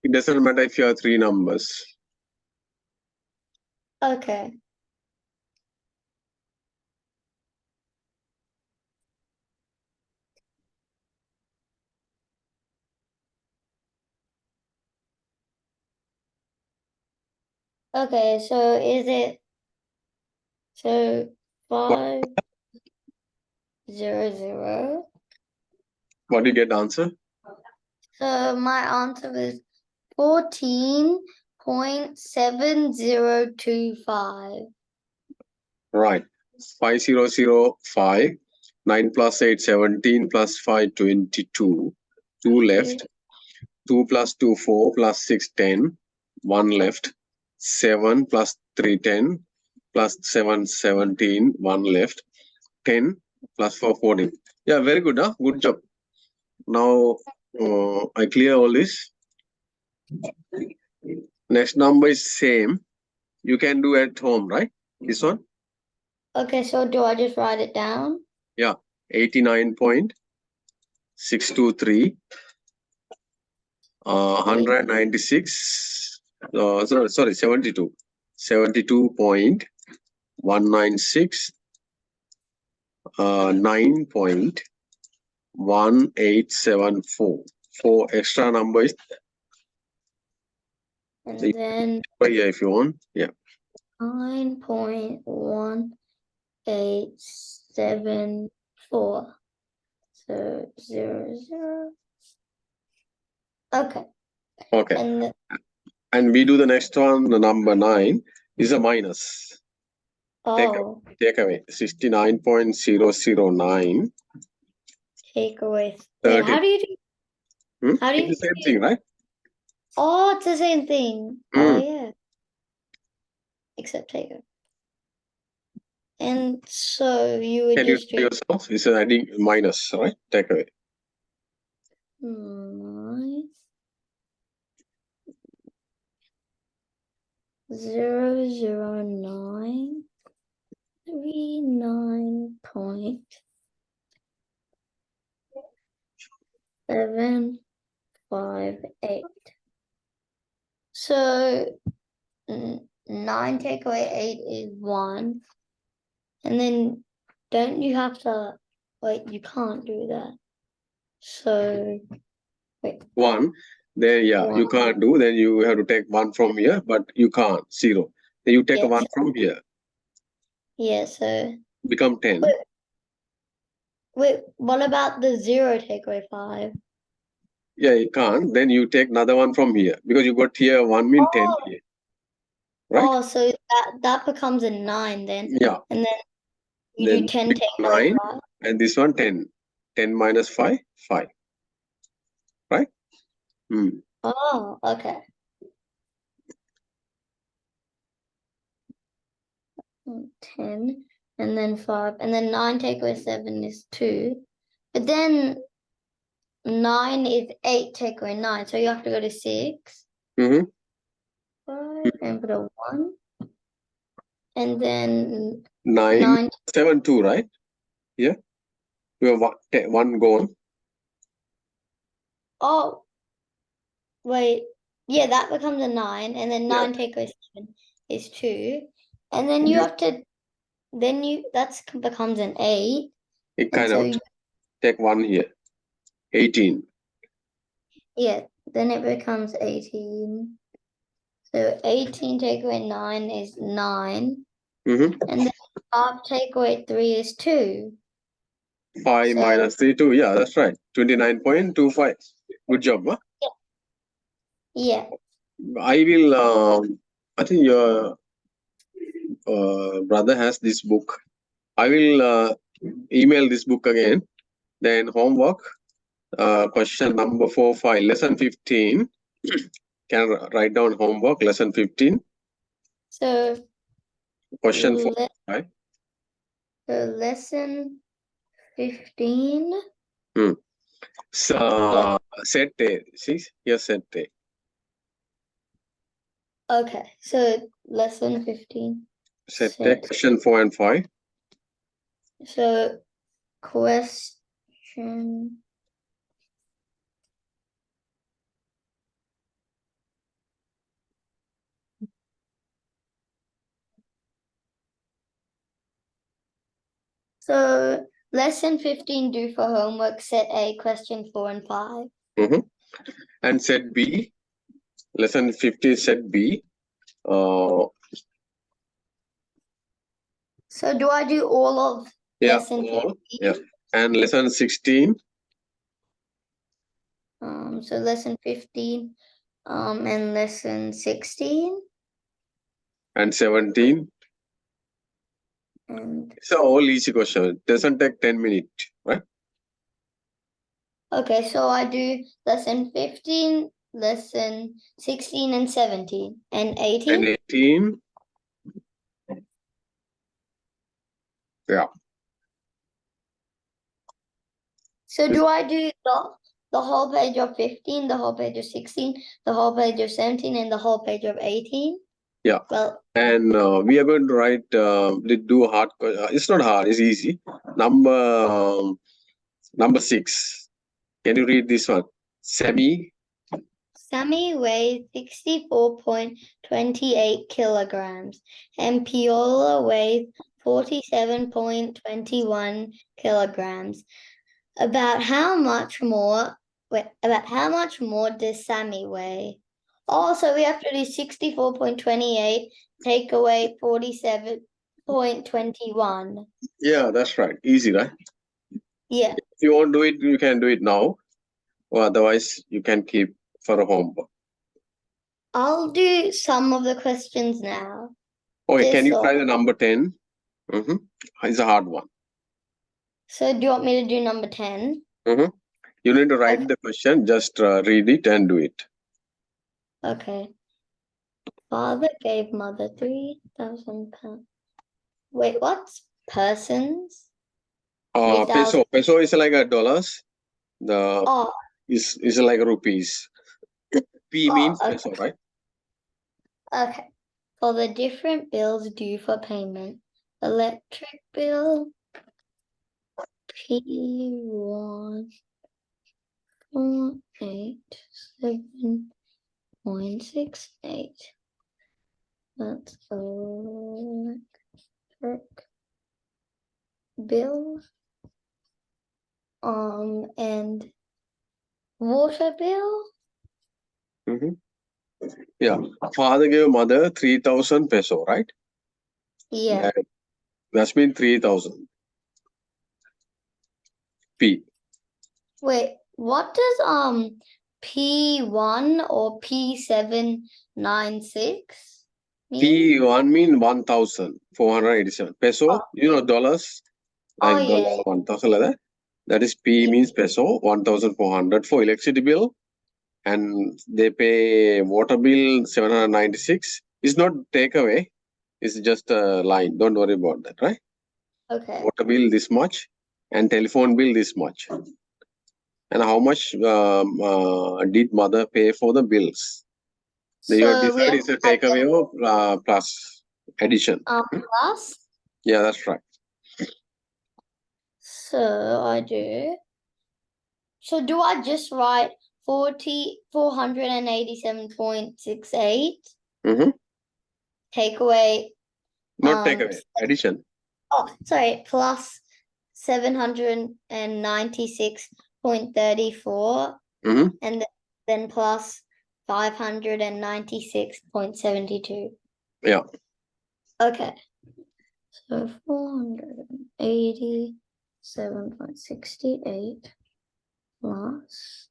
It doesn't matter if you have three numbers. Okay. Okay, so is it so 5 0 0? What do you get the answer? So my answer is 14.7025. Right. 5005. 9 plus 8, 17 plus 5, 22. 2 left. 2 plus 2, 4 plus 6, 10. 1 left. 7 plus 3, 10. Plus 7, 17. 1 left. 10 plus 4, 14. Yeah, very good. Huh? Good job. Now, I clear all this. Next number is same. You can do at home, right? This one? Okay, so do I just write it down? Yeah. 89.623. 196. Sorry, 72. 72.196. 9.1874. 4 extra numbers. And So then yeah, if you want. Yeah. 9.1874. So 0 0. Okay. Okay. And we do the next one, the number 9 is a minus. Take away 69.009. Take away. 30. Wait, how do you do? How do you it's the same thing, right? Oh, it's the same thing. Oh yeah. Except take away. And so you would Can you just do do yourself? It's adding minus, right? Take away. 0.00939.758. So 9 take away 8 is 1. And then don't you have to wait, you can't do that. So wait. 1. Then yeah, 1. you can't do. Then you have to take 1 from here, but you can't. 0. Then you take Yeah, 1 from here. Yeah, so Become 10. wait, what about the 0 take away 5? Yeah, you can't. Then you take another one from here because you got here 1 mean 10 here. Right? Oh, so that becomes a 9 then. Yeah. And then you Then do 10 take away 9, 5. and this one 10. 10 minus 5, 5. Right? Oh, okay. 10 and then 5 and then 9 take away 7 is 2. But then 9 is 8 take away 9, so you have to go to 6. 5 and put a 1. And then 9, 7, 2, right? Yeah. You have 1 gone. Oh, wait. Yeah, that becomes a 9. And then 9 take away 7 is 2. And then you have to, that becomes an 8. It And kind so of take 1 here. 18. Yeah, then it becomes 18. So 18 take away 9 is 9. And then 5 take away 3 is 2. 5 minus 3, 2. Yeah, that's right. 29.25. Good job. Huh? Yeah. I will, I think your brother has this book. I will email this book again. Then homework, question number 4, 5, lesson 15. Can write down homework, lesson 15. So Question 4, 5. So lesson 15. So, set A. See, here set A. Okay, so lesson 15. Set A, question 4 and 5. So question So lesson 15 due for homework, set A, question 4 and 5. And set B, lesson 15 set B. So do I do all of Yeah, lesson 15? all. Yeah. And lesson 16. So lesson 15 and lesson 16 And 17. and It's a all easy question. It doesn't take 10 minutes, right? okay, so I do lesson 15, lesson 16 and 17 and 18. And 18. Yeah. So do I do the whole page of 15, the whole page of 16, the whole page of 17, and the whole page of 18? Yeah. Well, And we are going to write, do hard, it's not hard, it's easy. Number 6. Can you read this one? Sammy weighs 64.28 kilograms and Piola weighs 47.21 kilograms. About how much more does Sammy weigh? Also, we have to do 64.28, take away 47.21. Yeah, that's right. Easy, right? Yeah, If you want to do it, you can do it now. Or otherwise, you can keep for a homework. I'll do some of the questions now. Okay, can Just you so, try the number 10? It's a hard one. so do you want me to do number 10? You need to write Okay. the question, just read it and do it. Okay. Father gave mother 3,000 pounds. Wait, what's persons? 3,000. Peso is like a dollars. The Oh, is like rupees. P means peso, okay. right? Okay. For the different bills due for payment, electric bill P147.68. That's electric bill. And water bill. Yeah. Father gave mother 3,000 peso, right? Yeah. That's been 3,000. P. Wait, what does P1 or P796 mean? P1 mean 1,487. Peso, dollars, Oh like dollar yeah. 1,000 like that. That is P Yeah. means peso, 1,400 for electricity bill. And they pay water bill 796. It's not takeaway. It's just a line. Don't worry about that, right? Okay. Water bill this much and telephone bill this much. And how much did mother pay for the bills? You have So we decided have it's a to add takeaway them or plus addition. plus. Yeah, that's right. So I do. So do I just write 487.68? Take away Not takeaway, addition. sorry, plus 796.34 and then plus 596.72. Yeah. Okay. So 487.68 plus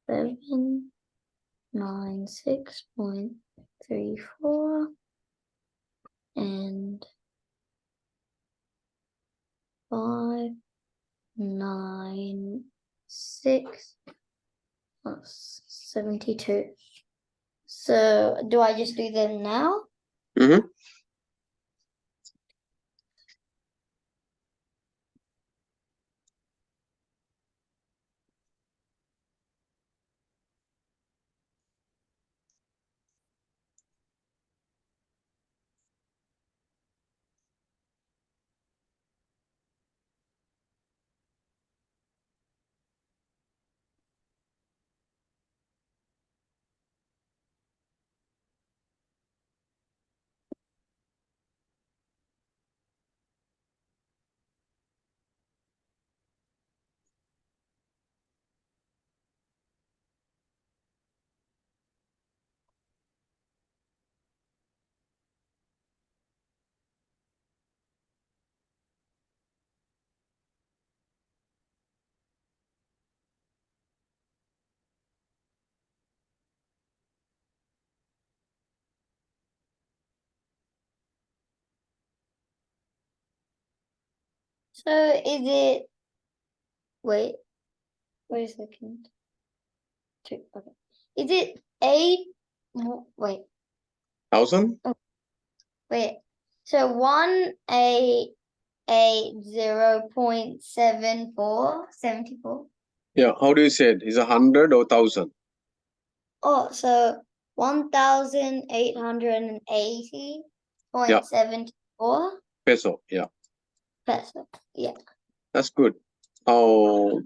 796.34 and 596 plus 72. So do I just do them now? So is it, wait a second. Okay. Is it 8, wait, 1000? wait. So 180.74. Yeah, how do you say it? Is it 100 or 1000? Oh, so 1,880.74 Peso. Yeah, peso. Yeah. that's good. Oh,